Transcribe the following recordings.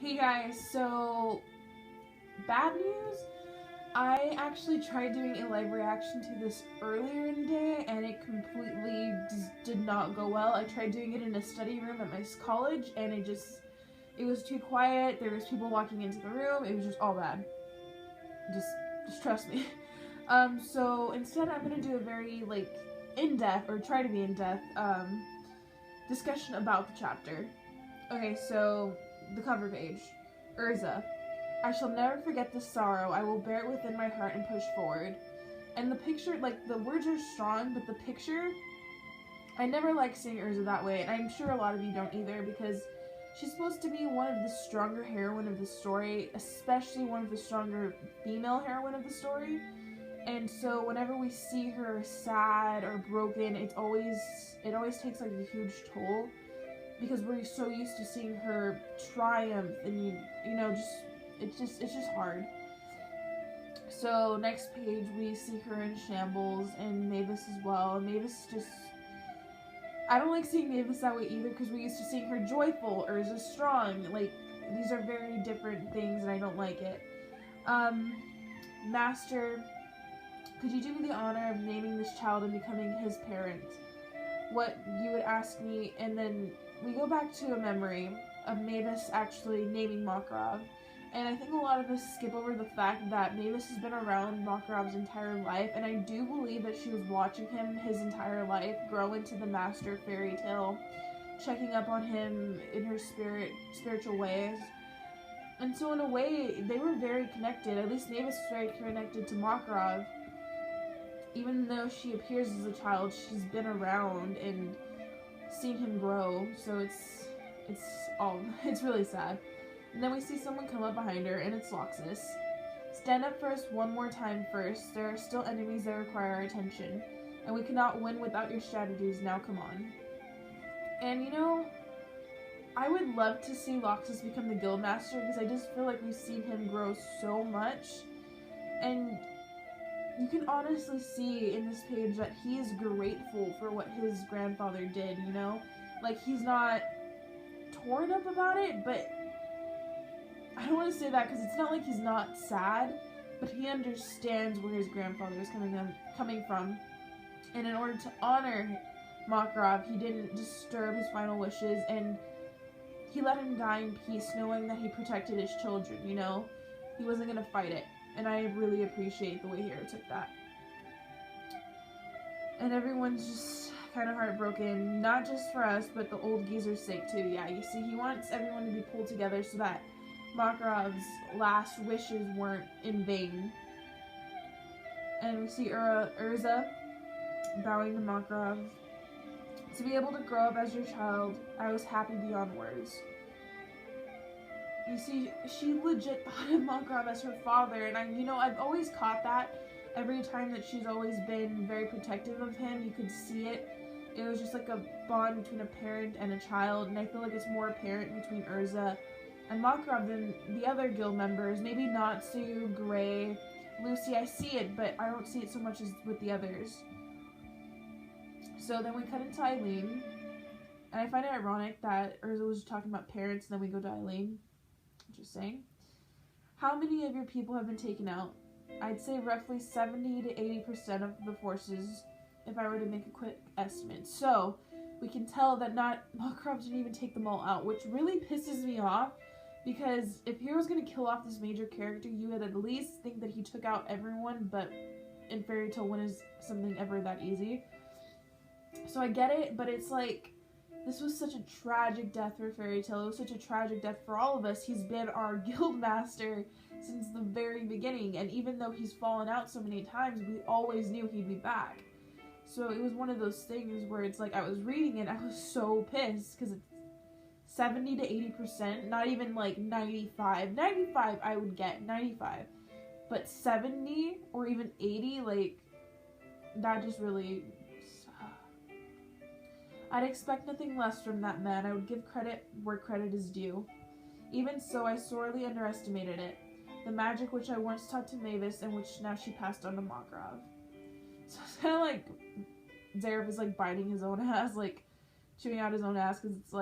Hey guys, so bad news. I actually tried doing a live reaction to this earlier in the day and it completely did not go well. I tried doing it in a study room at my college and it was too quiet. There was people walking into the room. It was just all bad. Just trust me. So instead I'm gonna do a very in-depth, or try to be in-depth, discussion about the chapter. Okay, so the cover page. Erza. I shall never forget this sorrow. I will bear it within my heart and push forward. And the picture, the words are strong, but the picture, I never like seeing Erza that way, and I'm sure a lot of you don't either, because she's supposed to be one of the stronger heroine of the story, especially one of the stronger female heroine of the story. And so whenever we see her sad or broken, it always takes a huge toll, because we're so used to seeing her triumph, and it's just hard. So next page we see her in shambles, and Mavis as well. Mavis I don't like seeing Mavis that way either, because we're used to seeing her joyful, Erza strong. These are very different things, and I don't like it. Master, could you do me the honor of naming this child and becoming his parent? What you would ask me, and then we go back to a memory of Mavis actually naming Makarov. And I think a lot of us skip over the fact that Mavis has been around Makarov's entire life, and I do believe that she was watching him his entire life grow into the master fairy tale, checking up on him in her spiritual ways. And so in a way, they were very connected. At least Mavis was very connected to Makarov. Even though she appears as a child, she's been around and seen him grow. So it's really sad. And then we see someone come up behind her, and it's Laxus. Stand up for us one more time first. There are still enemies that require our attention, and we cannot win without your strategies. Now come on. And I would love to see Laxus become the guild master, because I just feel like we've seen him grow so much. And you can honestly see in this page that he is grateful for what his grandfather did, he's not torn up about it, but I don't want to say that, because it's not like he's not sad, but he understands where his grandfather is coming from. And in order to honor Makarov, he didn't disturb his final wishes, and he let him die in peace, knowing that he protected his children, He wasn't going to fight it. And I really appreciate the way Hero took that. And everyone's just kind of heartbroken, not just for us, but the old geezer's sake too. Yeah, you see, he wants everyone to be pulled together so that Makarov's last wishes weren't in vain. And we see Erza bowing to Makarov. To be able to grow up as your child, I was happy beyond words. You see, she legit thought of Makarov as her father, and I've always caught that. Every time that she's always been very protective of him, you could see it. It was just like a bond between a parent and a child, and I feel like it's more apparent between Erza and Makarov than the other guild members. Maybe Natsu, Gray, Lucy, I see it, but I don't see it so much as with the others. So then we cut into Eileen, and I find it ironic that Erza was talking about parents, and then we go to Eileen. Interesting. How many of your people have been taken out? I'd say roughly 70 to 80% of the forces, if I were to make a quick estimate. So we can tell that Makarov didn't even take them all out, which really pisses me off, because if Hero's going to kill off this major character, you would at least think that he took out everyone, but in Fairy Tail, when is something ever that easy? So I get it, but it's like, this was such a tragic death for Fairy Tail. It was such a tragic death for all of us. He's been our guild master since the very beginning, and even though he's fallen out so many times, we always knew he'd be back. So it was one of those things where it's like, I was reading it, I was so pissed, because it's 70 to 80%, not even 95. 95 I would get, 95. But 70 or even 80, that just really... I'd expect nothing less from that man. I would give credit where credit is due. Even so, I sorely underestimated it. The magic which I once taught to Mavis, and which now she passed on to Makarov. So it's kind of like Zeref is biting his own ass, chewing out his own ass, because it's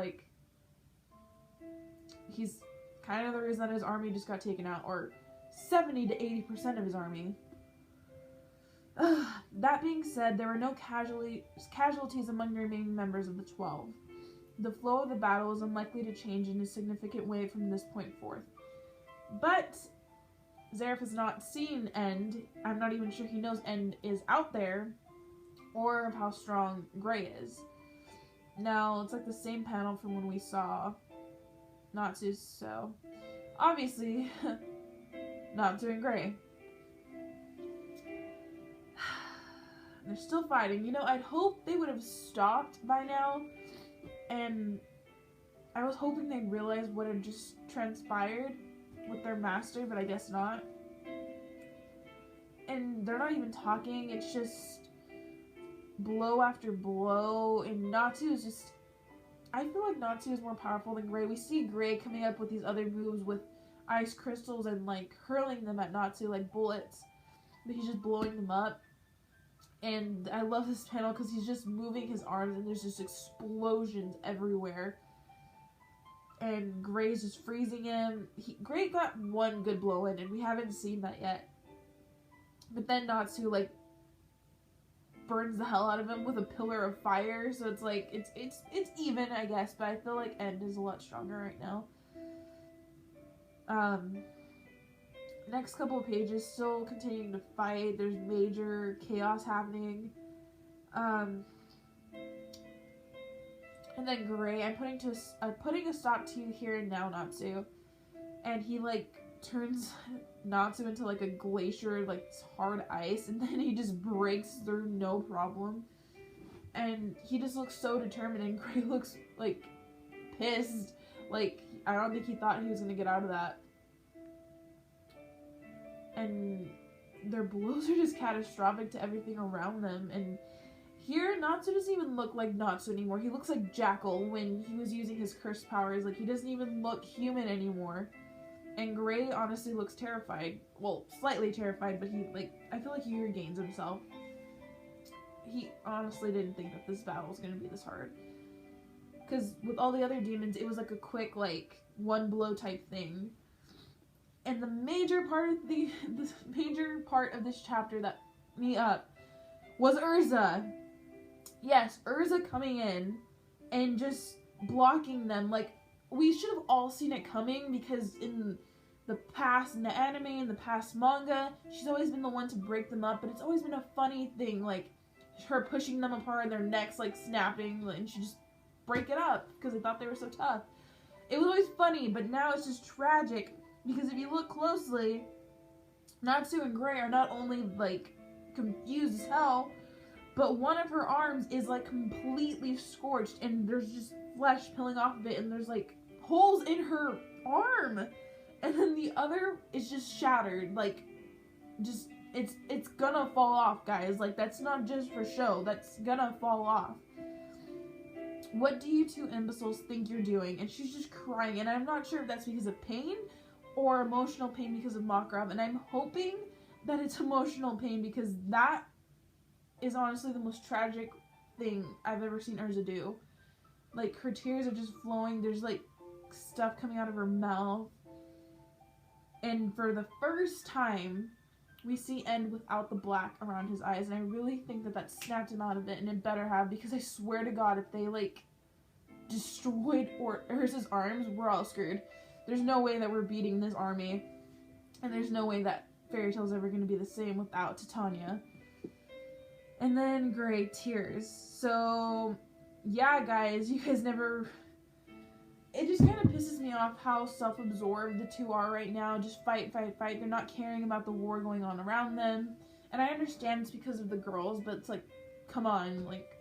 he's kind of the reason that his army just got taken out, or 70 to 80% of his army. That being said, there were no casualties among the remaining members of the 12. The flow of the battle is unlikely to change in a significant way from this point forth. But Zeref has not seen End. I'm not even sure he knows End is out there, or of how strong Gray is. Now, it's like the same panel from when we saw Natsu, so obviously, Natsu and Gray. They're still fighting. You know, I'd hope they would have stopped by now, and I was hoping they'd realize what had just transpired with their master, but I guess not. And they're not even talking, it's just blow after blow, and Natsu is just... I feel like Natsu is more powerful than Gray. We see Gray coming up with these other moves with ice crystals and, like, hurling them at Natsu like bullets, but he's just blowing them up. And I love this panel because he's just moving his arms and there's just explosions everywhere. And Gray's just freezing him. Gray got one good blow in and we haven't seen that yet. But then Natsu, like, burns the hell out of him with a pillar of fire. So it's like, it's even, I guess. But I feel like End is a lot stronger right now. Next couple of pages, still continuing to fight. There's major chaos happening. And then Gray, I'm putting a stop to you here and now, Natsu. And he, like, turns Natsu into, like, a glacier, like, hard ice. And then he just breaks through no problem. And he just looks so determined, and Gray looks, like, pissed. Like, I don't think he thought he was gonna get out of that. And their blows are just catastrophic to everything around them. And here, Natsu doesn't even look like Natsu anymore. He looks like Jackal when he was using his cursed powers. Like, he doesn't even look human anymore. And Gray honestly looks terrified. Well, slightly terrified, but he, like, I feel like he regains himself. He honestly didn't think that this battle was going to be this hard. Because with all the other demons, it was like a quick, like, one blow type thing. And the major part of this chapter that me up was Erza. Yes, Erza coming in and just blocking them. Like, we should have all seen it coming, because in the past, in the anime, in the past manga, she's always been the one to break them up, but it's always been a funny thing, like, her pushing them apart and their necks, like, snapping, and she just break it up, because they thought they were so tough. It was always funny, but now it's just tragic. Because if you look closely, Natsu and Gray are not only, like, confused as hell, but one of her arms is, like, completely scorched, and there's just flesh peeling off of it, and there's, like, holes in her arm. And then the other is just shattered, like, just, it's gonna fall off, guys. Like, that's not just for show, that's gonna fall off. What do you two imbeciles think you're doing? And she's just crying, and I'm not sure if that's because of pain or emotional pain because of Makarov, and I'm hoping that it's emotional pain, because that is honestly the most tragic thing I've ever seen Erza do. Like, her tears are just flowing, there's, like, stuff coming out of her mouth, and for the first time, we see End without the black around his eyes, and I really think that that snapped him out of it, and it better have, because I swear to God, if they, like, destroyed Erza's arms, we're all screwed. There's no way that we're beating this army. And there's no way that Fairy Tail's ever going to be the same without Titania. And then Gray, tears. So, yeah, guys, you guys never... It just kind of pisses me off how self-absorbed the two are right now. Just fight, fight, fight. They're not caring about the war going on around them. And I understand it's because of the girls, but it's like, come on, like...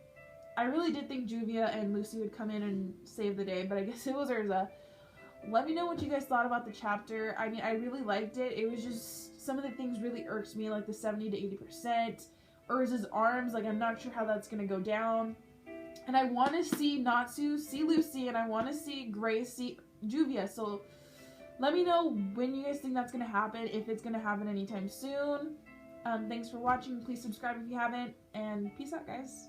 I really did think Juvia and Lucy would come in and save the day, but I guess it was Erza. Let me know what you guys thought about the chapter. I mean, I really liked it. It was just, some of the things really irks me, like the 70 to 80%. Erza's arms, like, I'm not sure how that's going to go down. And I want to see Natsu, see Lucy, and I want to see Gray, see Juvia. So, let me know when you guys think that's going to happen, if it's going to happen anytime soon. Thanks for watching. Please subscribe if you haven't, and peace out, guys.